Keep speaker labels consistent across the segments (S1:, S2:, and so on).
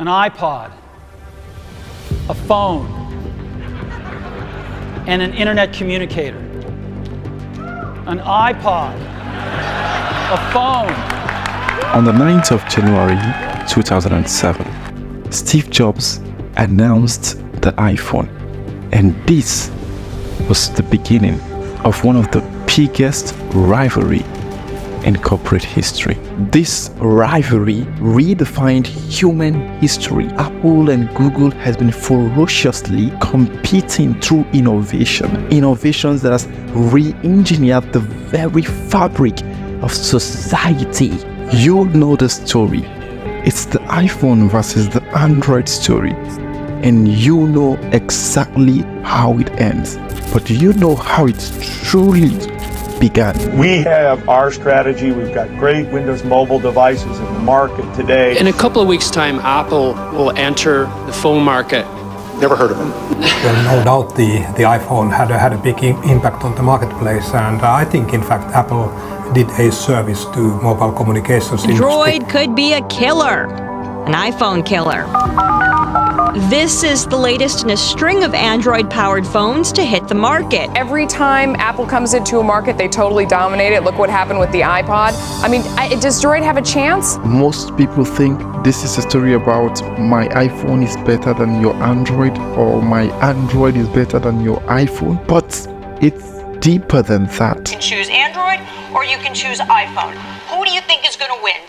S1: an iPod, a phone, and an internet communicator. An iPod, a phone.
S2: On the 9th of January 2007, Steve Jobs announced the iPhone, and this was the beginning of one of the biggest rivalry in corporate history. This rivalry redefined human history. Apple and Google has been ferociously competing through innovations that has re-engineered the very fabric of society. You know the story. It's the iPhone versus the Android story, and you know exactly how it ends. But do you know how it truly began?
S3: We have our strategy. We've got great Windows mobile devices in the market today.
S4: In a couple of weeks' time, Apple will enter the phone market.
S3: Never heard of them.
S5: Well, no doubt the iPhone had a big impact on the marketplace, and I think, in fact, Apple did a service to mobile communications industry.
S6: Droid could be a killer, an iPhone killer. This is the latest in a string of Android-powered phones to hit the market.
S7: Every time Apple comes into a market, they totally dominate it. Look what happened with the iPod. I mean, does Droid have a chance?
S2: Most people think this is a story about my iPhone is better than your Android, or my Android is better than your iPhone, but it's deeper than that.
S8: You can choose Android or you can choose iPhone. Who do you think is going to win?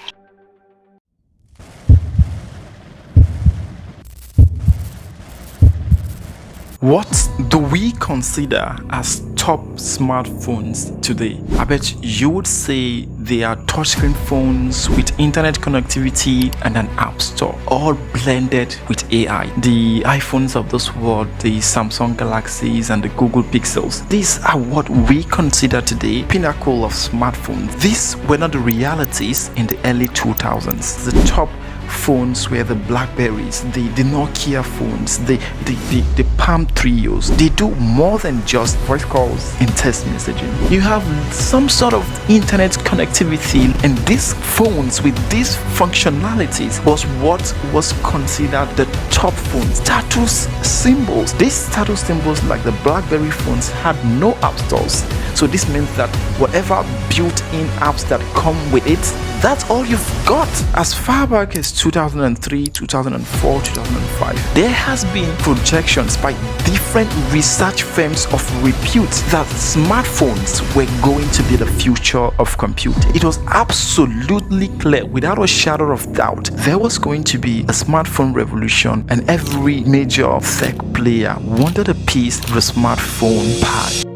S2: What do we consider as top smartphones today? I bet you would say they are touchscreen phones with internet connectivity and an app store, all blended with AI. The iPhones of this world, the Samsung Galaxies and the Google Pixels, these are what we consider today pinnacle of smartphones. These were not the realities in the early 2000s. The top phones were the BlackBerries, the Nokia phones, the Palm Trios. They do more than just voice calls and text messaging. You have some sort of internet connectivity, and these phones with these functionalities was what was considered the top phones. Status symbols. These status symbols, like the BlackBerry phones, had no app stores. So this means that whatever built-in apps that come with it, that's all you've got. As far back as 2003, 2004, 2005, there has been projections by different research firms of repute that smartphones were going to be the future of computing. It was absolutely clear, without a shadow of doubt, there was going to be a smartphone revolution, and every major tech player wanted a piece of the smartphone pie.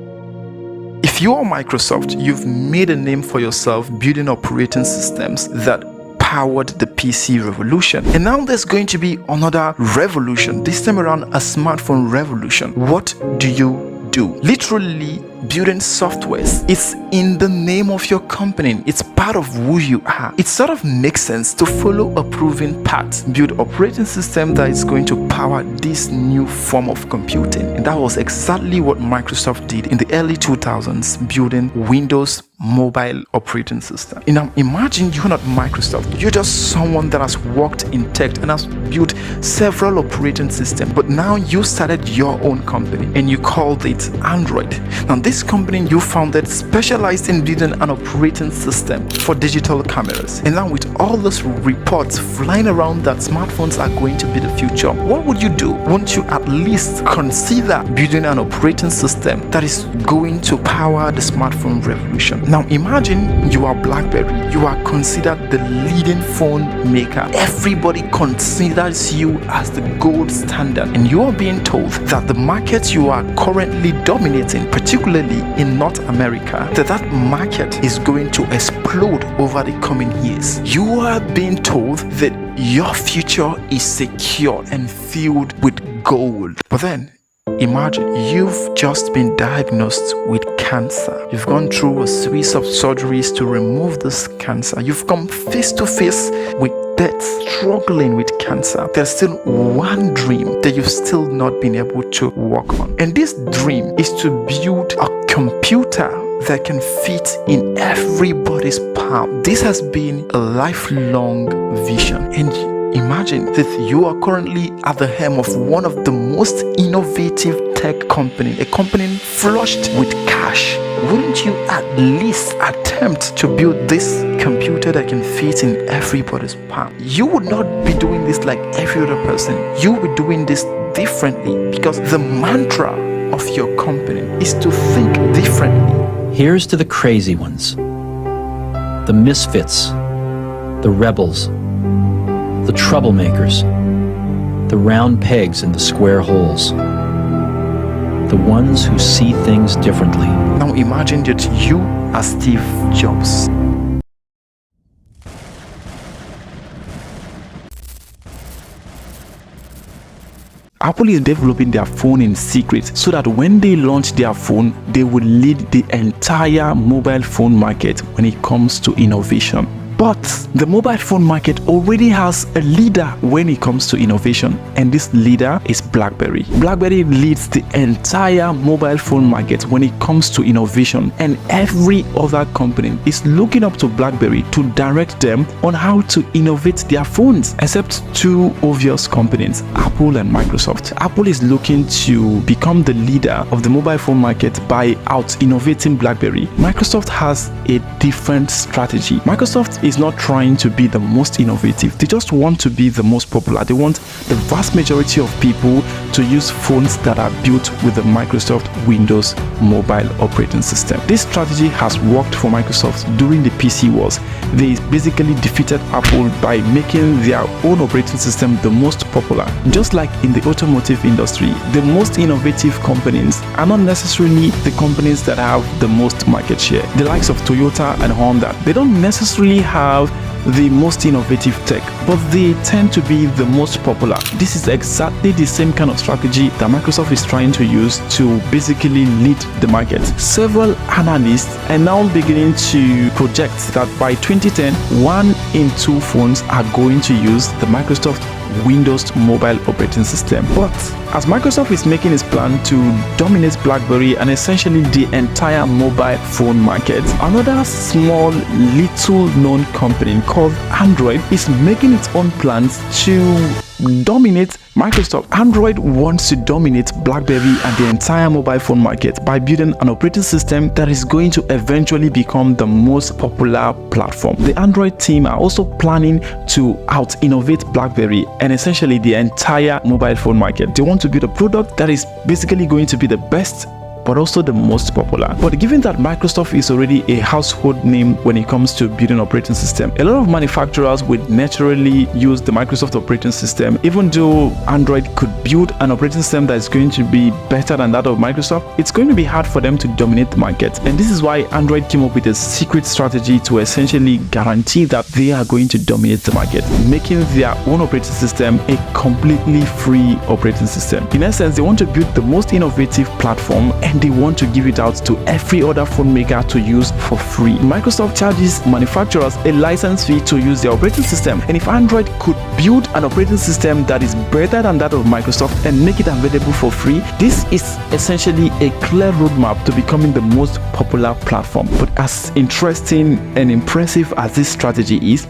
S2: If you are Microsoft, you've made a name for yourself building operating systems that powered the PC revolution. And now there's going to be another revolution, this time around a smartphone revolution. What do you do? Literally building softwares. It's in the name of your company. It's part of who you are. It sort of makes sense to follow a proven path. Build operating system that is going to power this new form of computing. And that was exactly what Microsoft did in the early 2000s, building Windows mobile operating system. And now imagine you're not Microsoft. You're just someone that has worked in tech and has built several operating systems. But now you started your own company and you called it Android. Now this company you founded specialized in building an operating system for digital cameras. And now with all those reports flying around that smartphones are going to be the future, what would you do? Won't you at least consider building an operating system that is going to power the smartphone revolution? Now imagine you are BlackBerry. You are considered the leading phone maker. Everybody considers you as the gold standard, and you are being told that the market you are currently dominating, particularly in North America, that market is going to explode over the coming years. You are being told that your future is secure and filled with gold. But then imagine you've just been diagnosed with cancer. You've gone through a series of surgeries to remove this cancer. You've come face to face with death, struggling with cancer. There's still one dream that you've still not been able to work on. And this dream is to build a computer that can fit in everybody's palm. This has been a lifelong vision, and Imagine that you are currently at the helm of one of the most innovative tech company, a company flushed with cash. Wouldn't you at least attempt to build this computer that can fit in everybody's palm? You would not be doing this like every other person. You will be doing this differently because the mantra of your company is to think differently.
S9: Here's to the crazy ones, the misfits, the rebels, the troublemakers, the round pegs in the square holes, the ones who see things differently.
S2: Now imagine that you are Steve Jobs. Apple is developing their phone in secret so that when they launch their phone, they will lead the entire mobile phone market when it comes to innovation. But the mobile phone market already has a leader when it comes to innovation, and this leader is BlackBerry. BlackBerry leads the entire mobile phone market when it comes to innovation, and every other company is looking up to BlackBerry to direct them on how to innovate their phones, except two obvious companies, Apple and Microsoft. Apple is looking to become the leader of the mobile phone market by out-innovating BlackBerry. Microsoft has a different strategy. Microsoft is not trying to be the most innovative. They just want to be the most popular. They want the vast majority of people to use phones that are built with the Microsoft Windows mobile operating system. This strategy has worked for Microsoft during the PC wars. They basically defeated Apple by making their own operating system the most popular. Just like in the automotive industry, the most innovative companies are not necessarily the companies that have the most market share. The likes of Toyota and Honda, they don't necessarily have the most innovative tech, but they tend to be the most popular. This is exactly the same kind of strategy that Microsoft is trying to use to basically lead the market. Several analysts are now beginning to project that by 2010, 1 in 2 phones are going to use the Microsoft Windows mobile operating system. But as Microsoft is making its plan to dominate BlackBerry and essentially the entire mobile phone market, another small, little known company called Android is making its own plans to dominate Microsoft. Android wants to dominate BlackBerry and the entire mobile phone market by building an operating system that is going to eventually become the most popular platform. The Android team are also planning to out-innovate BlackBerry and essentially the entire mobile phone market. They want to build a product that is basically going to be the best but also the most popular. But given that Microsoft is already a household name when it comes to building operating system, a lot of manufacturers would naturally use the Microsoft operating system. Even though Android could build an operating system that is going to be better than that of Microsoft, it's going to be hard for them to dominate the market. And this is why Android came up with a secret strategy to essentially guarantee that they are going to dominate the market, making their own operating system a completely free operating system. In essence, they want to build the most innovative platform and they want to give it out to every other phone maker to use for free. Microsoft charges manufacturers a license fee to use their operating system, and if Android could build an operating system that is better than that of Microsoft and make it available for free, this is essentially a clear roadmap to becoming the most popular platform. But as interesting and impressive as this strategy is,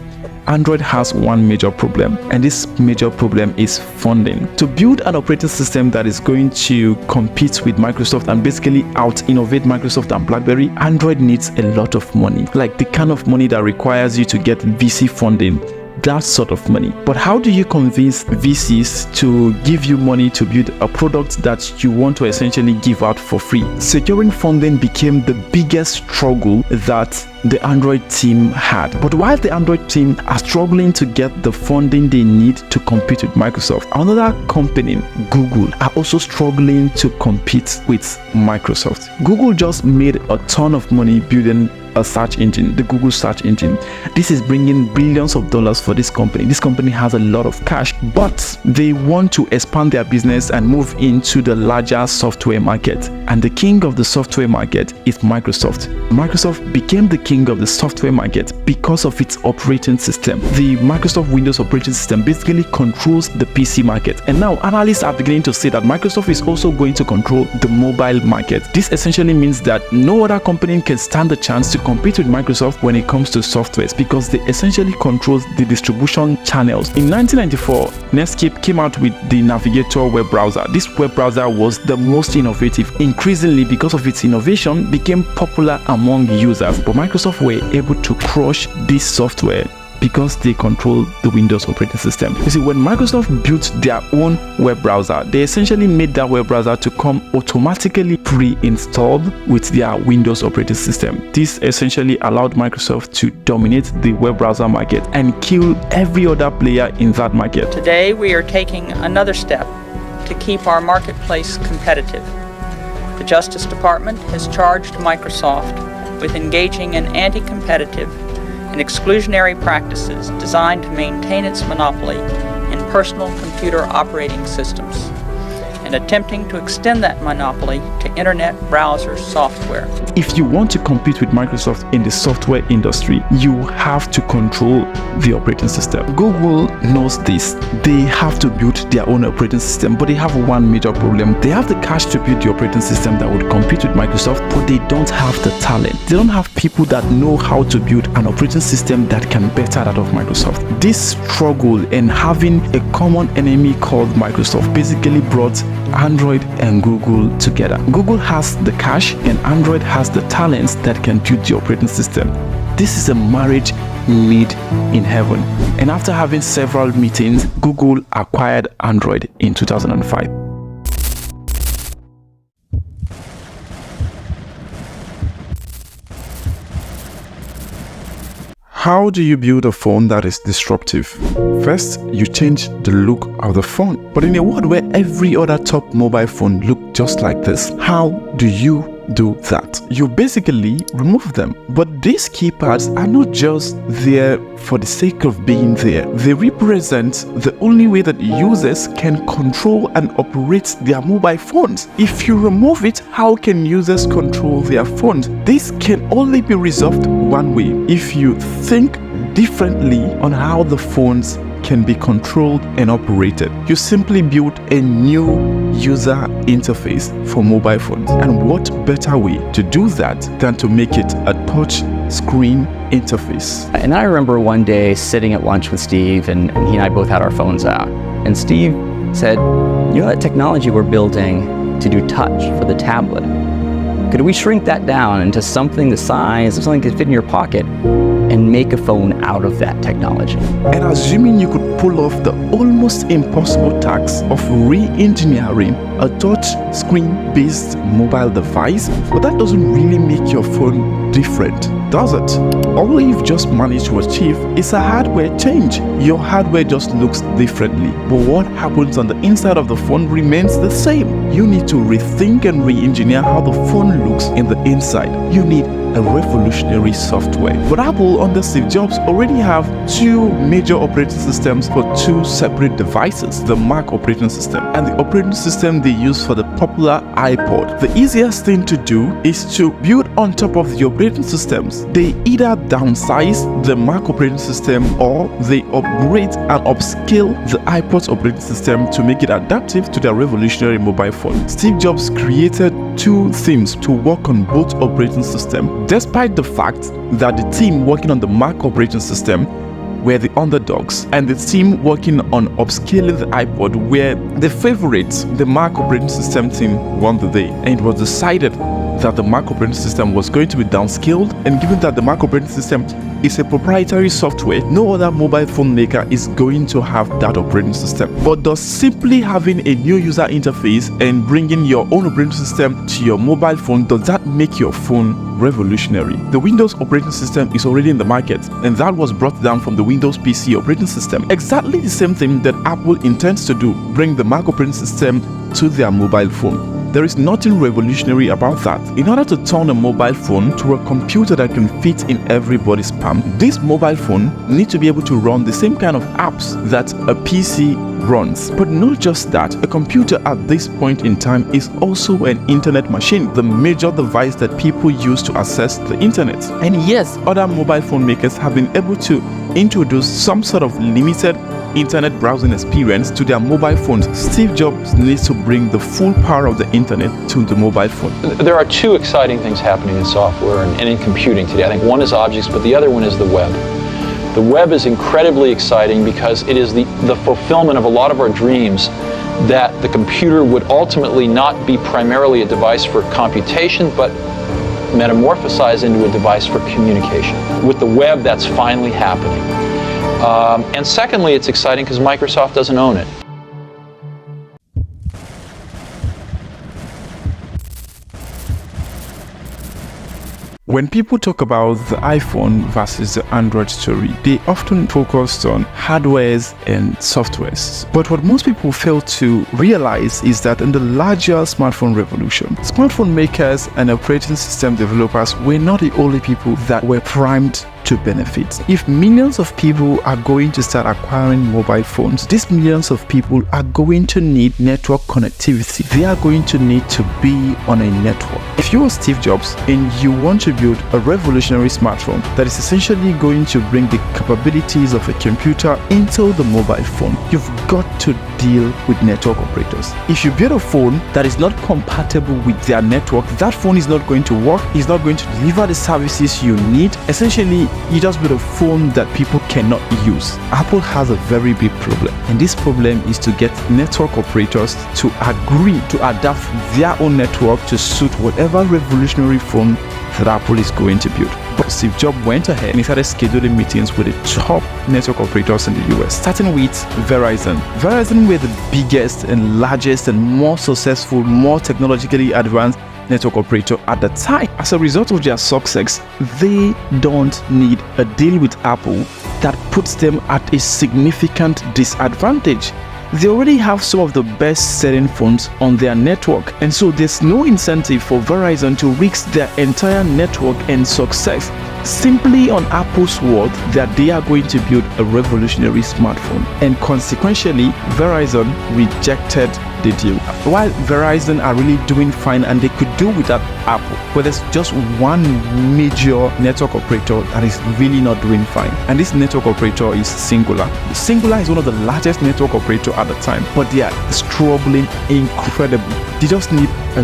S2: Android has one major problem, and this major problem is funding. To build an operating system that is going to compete with Microsoft and basically out-innovate Microsoft and BlackBerry, Android needs a lot of money, like the kind of money that requires you to get VC funding. That sort of money. But how do you convince VCs to give you money to build a product that you want to essentially give out for free? Securing funding became the biggest struggle that the Android team had. But while the Android team are struggling to get the funding they need to compete with Microsoft, another company, Google, are also struggling to compete with Microsoft. Google just made a ton of money building a search engine, the Google search engine. This is bringing billions of dollars for this company. This company has a lot of cash, but they want to expand their business and move into the larger software market. And the king of the software market is Microsoft. Microsoft became the king of the software market because of its operating system. The Microsoft Windows operating system basically controls the PC market. And now analysts are beginning to say that Microsoft is also going to control the mobile market. This essentially means that no other company can stand the chance to compete with Microsoft when it comes to softwares, because they essentially control the distribution channels. In 1994, Netscape came out with the Navigator web browser. This web browser was the most innovative. Increasingly, because of its innovation, became popular among users. But Microsoft were able to crush this software because they control the Windows operating system. You see, when Microsoft built their own web browser, they essentially made that web browser to come automatically pre-installed with their Windows operating system. This essentially allowed Microsoft to dominate the web browser market and kill every other player in that market.
S10: Today, we are taking another step to keep our marketplace competitive. The Justice Department has charged Microsoft with engaging in anti-competitive and exclusionary practices designed to maintain its monopoly in personal computer operating systems, and attempting to extend that monopoly to internet browser software.
S2: If you want to compete with Microsoft in the software industry, you have to control the operating system. Google knows this. They have to build their own operating system, but they have one major problem. They have the cash to build the operating system that would compete with Microsoft, but they don't have the talent. They don't have people that know how to build an operating system that can better that of Microsoft. This struggle and having a common enemy called Microsoft basically brought Android and Google together. Google has the cash and Android has the talents that can build the operating system. This is a marriage made in heaven. And after having several meetings, Google acquired Android in 2005. How do you build a phone that is disruptive? First, you change the look of the phone. But in a world where every other top mobile phone looks just like this, how do you do that? You basically remove them. But these keypads are not just there for the sake of being there. They represent the only way that users can control and operate their mobile phones. If you remove it, how can users control their phones? This can only be resolved one way: if you think differently on how the phones can be controlled and operated. You simply build a new user interface for mobile phones. And what better way to do that than to make it a touch screen interface?
S11: And I remember one day sitting at lunch with Steve, and he and I both had our phones out. And Steve said, "You know that technology we're building to do touch for the tablet? Could we shrink that down into something the size of something that could fit in your pocket and make a phone out of that technology?"
S2: And assuming you could pull off the almost impossible task of re-engineering a touch screen based mobile device, but that doesn't really make your phone different, does it? All you've just managed to achieve is a hardware change. Your hardware just looks differently, but what happens on the inside of the phone remains the same. You need to rethink and re-engineer how the phone looks in the inside. You need a revolutionary software. But Apple under Steve Jobs already have two major operating systems for two separate devices: the Mac operating system and the operating system they use for the popular iPod. The easiest thing to do is to build on top of the operating systems. They either downsize the Mac operating system or they upgrade and upscale the iPod's operating system to make it adaptive to their revolutionary mobile phone. Steve Jobs created two themes to work on both operating systems, despite the fact that the team working on the Mac operating system were the underdogs and the team working on upscaling the iPod were the favorites. The Mac operating system team won the day, and it was decided that the Mac operating system was going to be downscaled, and given that the Mac operating system is a proprietary software, no other mobile phone maker is going to have that operating system. But does simply having a new user interface and bringing your own operating system to your mobile phone, does that make your phone revolutionary? The Windows operating system is already in the market, and that was brought down from the Windows PC operating system. Exactly the same thing that Apple intends to do: bring the Mac operating system to their mobile phone. There is nothing revolutionary about that. In order to turn a mobile phone to a computer that can fit in everybody's palm, this mobile phone needs to be able to run the same kind of apps that a PC runs. But not just that, a computer at this point in time is also an internet machine, the major device that people use to access the internet. And yes, other mobile phone makers have been able to introduce some sort of limited internet browsing experience to their mobile phones. Steve Jobs needs to bring the full power of the internet to the mobile phone.
S9: There are two exciting things happening in software and in computing today. I think one is objects, but the other one is the web. The web is incredibly exciting because it is the fulfillment of a lot of our dreams that the computer would ultimately not be primarily a device for computation, but metamorphosize into a device for communication. With the web, that's finally happening. And secondly, it's exciting because Microsoft doesn't own it.
S2: When people talk about the iPhone versus the Android story, they often focus on hardwares and softwares. But what most people fail to realize is that in the larger smartphone revolution, smartphone makers and operating system developers were not the only people that were primed to benefit. If millions of people are going to start acquiring mobile phones, these millions of people are going to need network connectivity. They are going to need to be on a network. If you are Steve Jobs and you want to build a revolutionary smartphone that is essentially going to bring the capabilities of a computer into the mobile phone, you've got to deal with network operators. If you build a phone that is not compatible with their network, that phone is not going to work, is not going to deliver the services you need. Essentially, you just build a phone that people cannot use. Apple has a very big problem, and this problem is to get network operators to agree to adapt their own network to suit whatever revolutionary phone that Apple is going to build. But Steve Jobs went ahead and he started scheduling meetings with the top network operators in the US, starting with Verizon. Verizon were the biggest and largest and more successful, more technologically advanced network operator at the time. As a result of their success, they don't need a deal with Apple that puts them at a significant disadvantage. They already have some of the best selling phones on their network, and so there's no incentive for Verizon to risk their entire network and success simply on Apple's word that they are going to build a revolutionary smartphone. And consequently, Verizon rejected the deal. While Verizon are really doing fine and they could do without Apple, but there's just one major network operator that is really not doing fine, and this network operator is Singular. Singular is one of the largest network operator at the time, but they are struggling incredibly. They just need a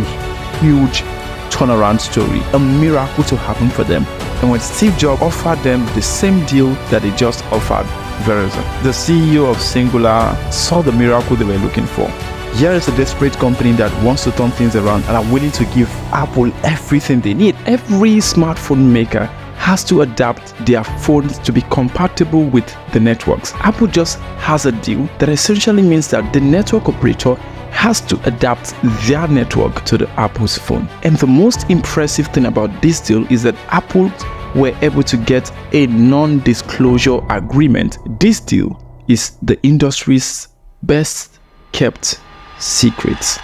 S2: huge turnaround story, a miracle to happen for them. And when Steve Jobs offered them the same deal that they just offered Verizon, the CEO of Singular saw the miracle they were looking for. Here is a desperate company that wants to turn things around and are willing to give Apple everything they need. Every smartphone maker has to adapt their phones to be compatible with the networks. Apple just has a deal that essentially means that the network operator has to adapt their network to the Apple's phone. And the most impressive thing about this deal is that Apple were able to get a non-disclosure agreement. This deal is the industry's best kept secret.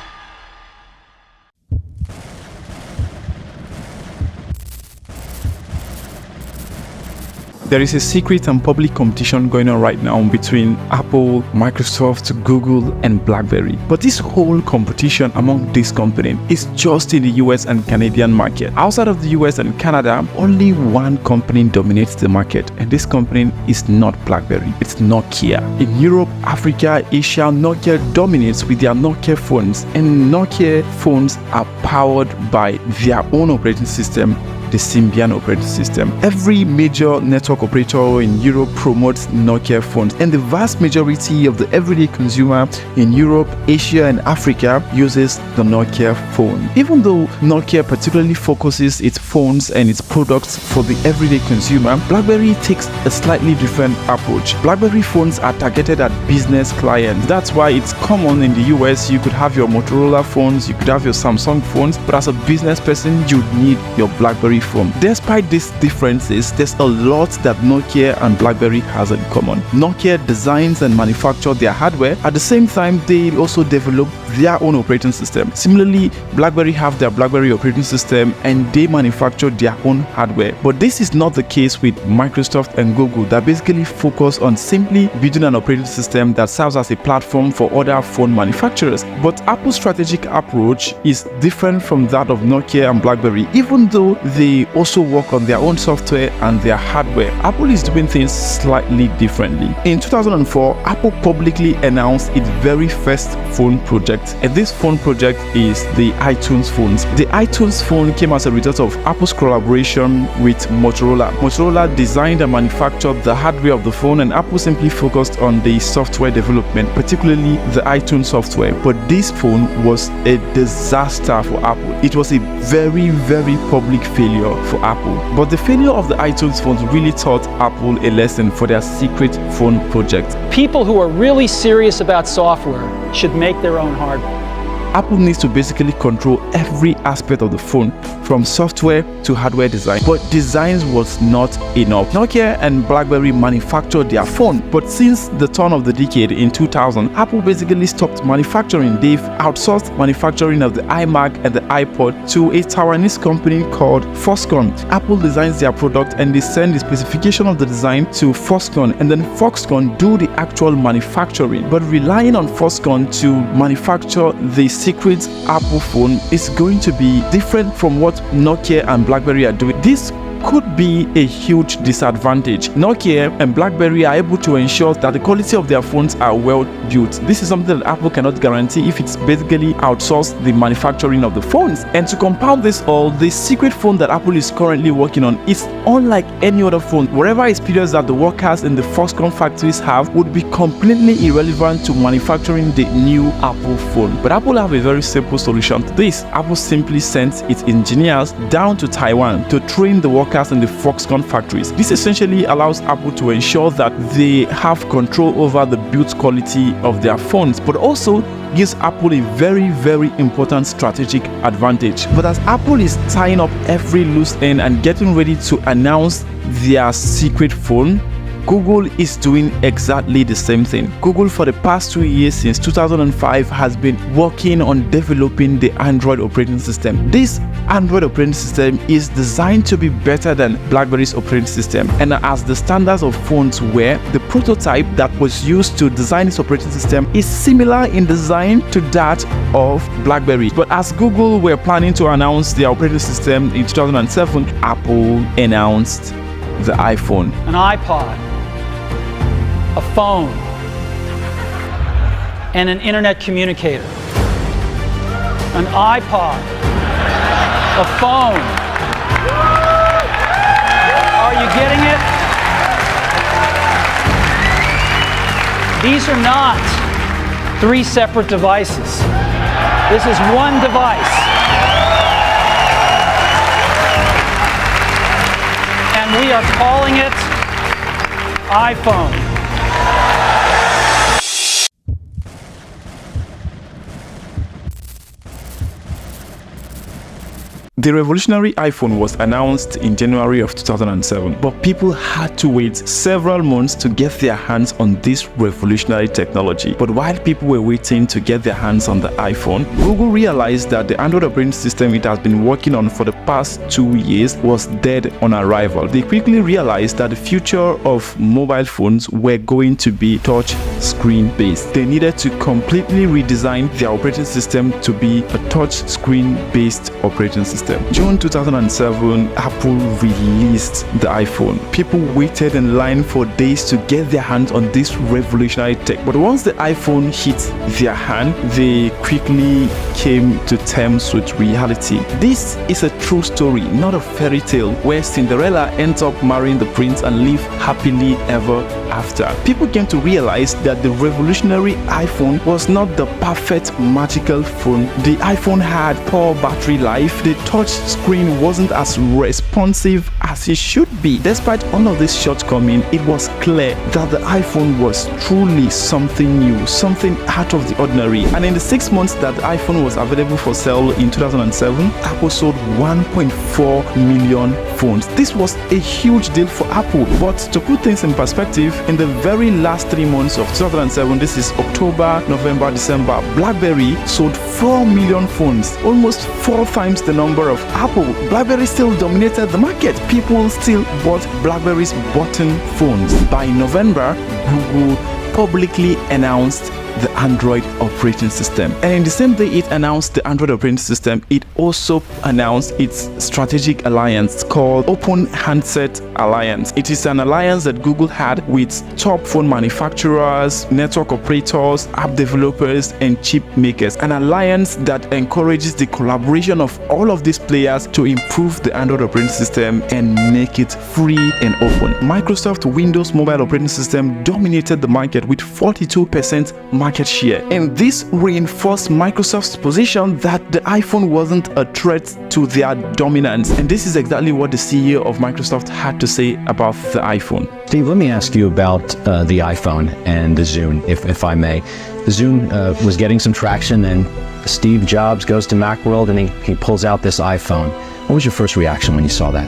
S2: There is a secret and public competition going on right now between Apple, Microsoft, Google, and BlackBerry. But this whole competition among these companies is just in the US and Canadian market. Outside of the US and Canada, only one company dominates the market, and this company is not BlackBerry, it's Nokia. In Europe, Africa, Asia, Nokia dominates with their Nokia phones, and Nokia phones are powered by their own operating system, the Symbian operating system. Every major network operator in Europe promotes Nokia phones, and the vast majority of the everyday consumer in Europe, Asia, and Africa uses the Nokia phone. Even though Nokia particularly focuses its phones and its products for the everyday consumer, BlackBerry takes a slightly different approach. BlackBerry phones are targeted at business clients. That's why it's common in the US. You could have your Motorola phones, you could have your Samsung phones, but as a business person, you need your BlackBerry phone. Despite these differences, there's a lot that Nokia and BlackBerry has in common. Nokia designs and manufactures their hardware. At the same time, they also develop their own operating system. Similarly, BlackBerry have their BlackBerry operating system and they manufacture their own hardware. But this is not the case with Microsoft and Google that basically focus on simply building an operating system that serves as a platform for other phone manufacturers. But Apple's strategic approach is different from that of Nokia and BlackBerry, even though they also work on their own software and their hardware. Apple is doing things slightly differently. In 2004, Apple publicly announced its very first phone project, and this phone project is the iTunes phones. The iTunes phone came as a result of Apple's collaboration with Motorola. Motorola designed and manufactured the hardware of the phone, and Apple simply focused on the software development, particularly the iTunes software. But this phone was a disaster for Apple. It was a very, very public failure for Apple. But the failure of the iTunes phones really taught Apple a lesson for their secret phone project.
S1: People who are really serious about software should make their own hardware.
S2: Apple needs to basically control every aspect of the phone, from software to hardware design. But design was not enough. Nokia and BlackBerry manufactured their phone, but since the turn of the decade in 2000, Apple basically stopped manufacturing. They've outsourced manufacturing of the iMac and the iPod to a Taiwanese company called Foxconn. Apple designs their product and they send the specification of the design to Foxconn, and then Foxconn do the actual manufacturing. But relying on Foxconn to manufacture the secret Apple phone is going to be different from what Nokia and BlackBerry are doing. This could be a huge disadvantage. Nokia and BlackBerry are able to ensure that the quality of their phones are well built. This is something that Apple cannot guarantee if it's basically outsourced the manufacturing of the phones. And to compound this all, the secret phone that Apple is currently working on is unlike any other phone. Whatever experience that the workers in the Foxconn factories have would be completely irrelevant to manufacturing the new Apple phone. But Apple have a very simple solution to this. Apple simply sends its engineers down to Taiwan to train the workers in the Foxconn factories. This essentially allows Apple to ensure that they have control over the build quality of their phones, but also gives Apple a very, very important strategic advantage. But as Apple is tying up every loose end and getting ready to announce their secret phone, Google is doing exactly the same thing. Google, for the past 2 years, since 2005, has been working on developing the Android operating system. This Android operating system is designed to be better than BlackBerry's operating system. And as the standards of phones were, the prototype that was used to design this operating system is similar in design to that of BlackBerry. But as Google were planning to announce their operating system in 2007, Apple announced the iPhone.
S1: An iPod, a phone, and an internet communicator. An iPod, a phone. Are you getting it? These are not 3 separate devices. This is one device. And we are calling it iPhone.
S2: The revolutionary iPhone was announced in January of 2007, but people had to wait several months to get their hands on this revolutionary technology. But while people were waiting to get their hands on the iPhone, Google realized that the Android operating system it has been working on for the past 2 years was dead on arrival. They quickly realized that the future of mobile phones were going to be touch screen based. They needed to completely redesign their operating system to be a touch screen based operating system. June 2007, Apple released the iPhone. People waited in line for days to get their hands on this revolutionary tech. But once the iPhone hit their hand, they quickly came to terms with reality. This is a true story, not a fairy tale, where Cinderella ends up marrying the prince and live happily ever after. People came to realize that the revolutionary iPhone was not the perfect magical phone. The iPhone had poor battery life. The touch screen wasn't as responsive as it should be. Despite all of this shortcoming, it was clear that the iPhone was truly something new, something out of the ordinary. And in the 6 months that the iPhone was available for sale in 2007, Apple sold 1.4 million phones. This was a huge deal for Apple. But to put things in perspective, in the very last 3 months of 2007, this is October, November, December, BlackBerry sold 4 million phones, almost 4 times the number of Apple. BlackBerry still dominated the market. People still bought BlackBerry's button phones. By November, Google publicly announced the Android operating system. And in the same day it announced the Android operating system, it also announced its strategic alliance called Open Handset Alliance. It is an alliance that Google had with top phone manufacturers, network operators, app developers, and chip makers. An alliance that encourages the collaboration of all of these players to improve the Android operating system and make it free and open. Microsoft Windows Mobile Operating System dominated the market with 42% market share, and this reinforced Microsoft's position that the iPhone wasn't a threat to their dominance. And this is exactly what the CEO of Microsoft had to say about the iPhone.
S9: Steve, let me ask you about the iPhone and the Zune, if I may. The Zune was getting some traction, and Steve Jobs goes to Macworld and he pulls out this iPhone. What was your first reaction when you saw that?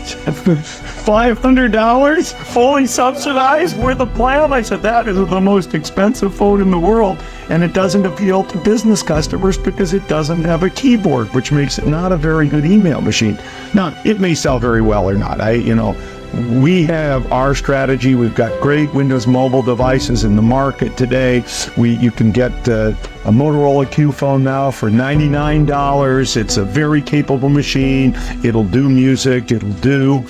S12: $500 fully subsidized worth a plan? I said, that is the most expensive phone in the world, and it doesn't appeal to business customers because it doesn't have a keyboard, which makes it not a very good email machine. Now, it may sell very well or not. We have our strategy. We've got great Windows mobile devices in the market today. You can get a Motorola Q phone now for $99. It's a very capable machine. It'll do music, it'll do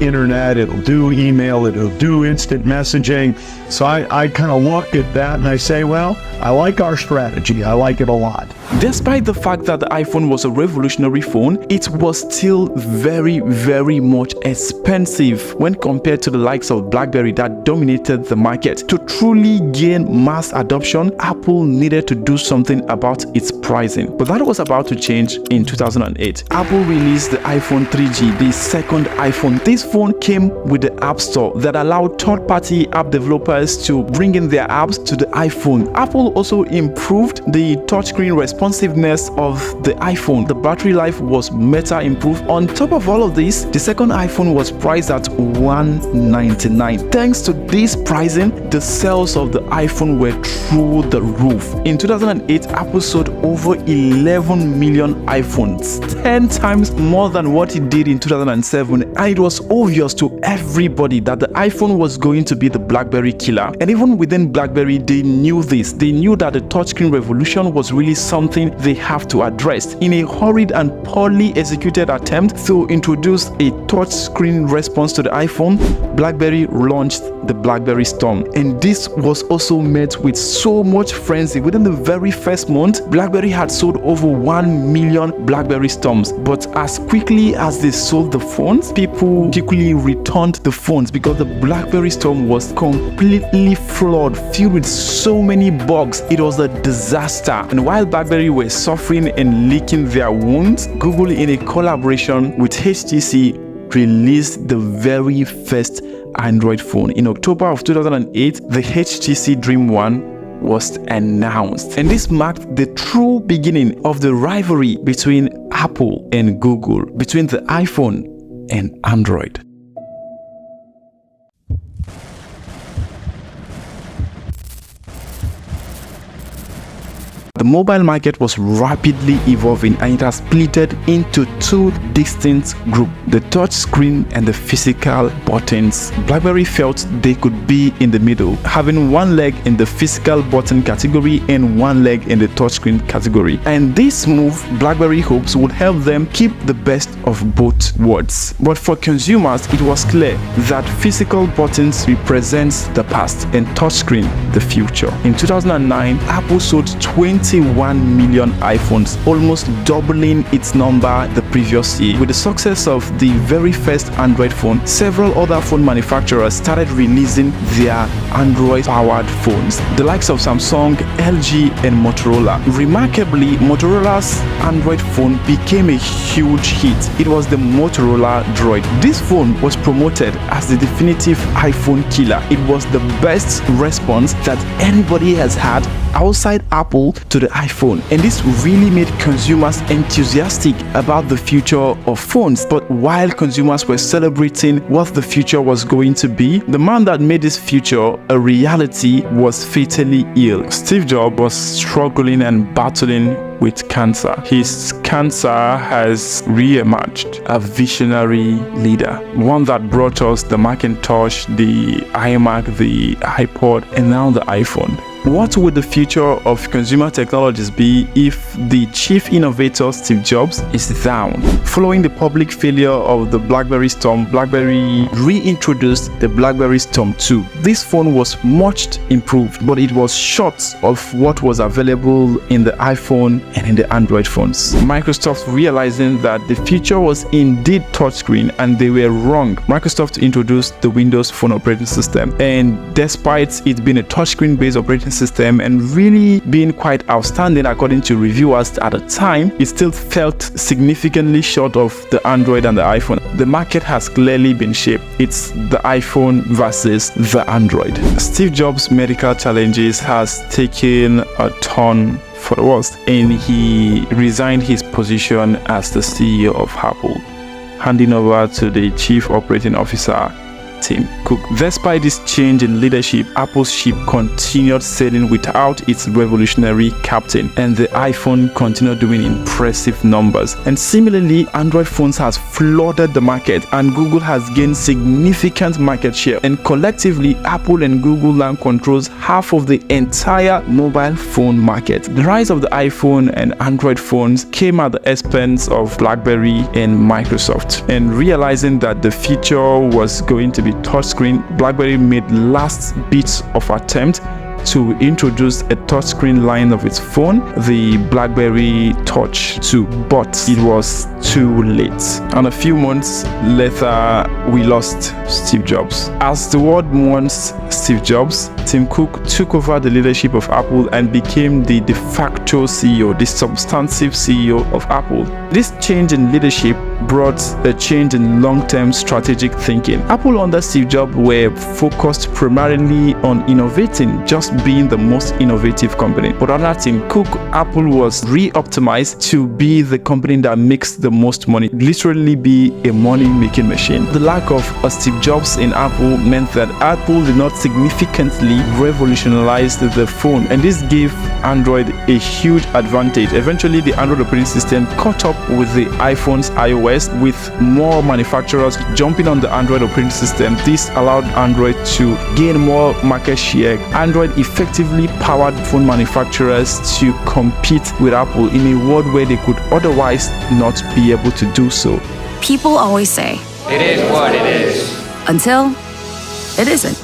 S12: internet, it'll do email, it'll do instant messaging. So I kind of look at that and I say, well, I like our strategy. I like it a lot.
S2: Despite the fact that the iPhone was a revolutionary phone, it was still very, very much expensive when compared to the likes of BlackBerry that dominated the market. To truly gain mass adoption, Apple needed to do something about its pricing. But that was about to change in 2008. Apple released the iPhone 3G, the second iPhone. This phone came with the App Store that allowed third-party app developers to bring in their apps to the iPhone. Apple also improved the touchscreen responsiveness of the iPhone. The battery life was better improved. On top of all of this, the second iPhone was priced at $199. Thanks to this pricing, the sales of the iPhone were through the roof. In 2008, Apple sold over 11 million iPhones, 10 times more than what it did in 2007. And it was obvious to everybody that the iPhone was going to be the BlackBerry killer. And even within BlackBerry, they knew this. They knew that the touchscreen revolution was really something they have to address. In a hurried and poorly executed attempt to introduce a touchscreen response to the iPhone, BlackBerry launched the BlackBerry Storm. And this was also met with so much frenzy. Within the very first month, BlackBerry had sold over 1 million BlackBerry Storms. But as quickly as they sold the phones, people quickly returned the phones because the BlackBerry Storm was completely flawed, filled with so many bugs. It was a disaster. And while BlackBerry were suffering and licking their wounds, Google, in a collaboration with HTC, released the very first Android phone. In October of 2008, the HTC Dream One was announced. And this marked the true beginning of the rivalry between Apple and Google, between the iPhone and Android. The mobile market was rapidly evolving and it has split into two distinct groups, the touch screen and the physical buttons. BlackBerry felt they could be in the middle, having one leg in the physical button category and one leg in the touchscreen category. And this move, BlackBerry hopes, would help them keep the best of both worlds. But for consumers, it was clear that physical buttons represents the past and touchscreen the future. In 2009, Apple sold 21 million iPhones, almost doubling its number the previous year. With the success of the very first Android phone, several other phone manufacturers started releasing their Android-powered phones, the likes of Samsung, LG, and Motorola. Remarkably, Motorola's Android phone became a huge hit. It was the Motorola Droid. This phone was promoted as the definitive iPhone killer. It was the best response that anybody has had outside Apple to the iPhone, and this really made consumers enthusiastic about the future of phones. But while consumers were celebrating what the future was going to be, the man that made this future a reality was fatally ill. Steve Jobs was struggling and battling with cancer. His cancer has re-emerged a visionary leader, one that brought us the Macintosh, the iMac, the iPod, and now the iPhone. What would the future of consumer technologies be if the chief innovator Steve Jobs is down? Following the public failure of the BlackBerry Storm, BlackBerry reintroduced the BlackBerry Storm 2. This phone was much improved, but it was short of what was available in the iPhone and in the Android phones. Microsoft, realizing that the future was indeed touchscreen and they were wrong, Microsoft introduced the Windows Phone operating system, and despite it being a touchscreen based operating system and really being quite outstanding according to reviewers at the time, it still felt significantly short of the Android and the iPhone. The market has clearly been shaped. It's the iPhone versus the Android. Steve Jobs' medical challenges has taken a turn for the worst, and he resigned his position as the CEO of Apple, handing over to the Chief Operating Officer, Tim Cook. Despite this change in leadership, Apple's ship continued sailing without its revolutionary captain, and the iPhone continued doing impressive numbers. And similarly, Android phones has flooded the market, and Google has gained significant market share. And collectively, Apple and Google now controls half of the entire mobile phone market. The rise of the iPhone and Android phones came at the expense of BlackBerry and Microsoft. And realizing that the future was going to be touchscreen, BlackBerry made last bits of attempt to introduce a touchscreen line of its phone, the BlackBerry Touch 2, but it was too late. And a few months later, we lost Steve Jobs. As the world mourns Steve Jobs, Tim Cook took over the leadership of Apple and became the de facto CEO, the substantive CEO of Apple. This change in leadership brought a change in long-term strategic thinking. Apple under Steve Jobs were focused primarily on innovating, just being the most innovative company. But under Tim Cook, Apple was re-optimized to be the company that makes the most money, literally be a money-making machine. The lack of a Steve Jobs in Apple meant that Apple did not significantly revolutionize the phone, and this gave Android a huge advantage. Eventually, the Android operating system caught up with the iPhone's iOS, with more manufacturers jumping on the Android operating system. This allowed Android to gain more market share. Android effectively powered phone manufacturers to compete with Apple in a world where they could otherwise not be able to do so.
S13: People always say,
S14: "It is what it is,"
S13: until it isn't.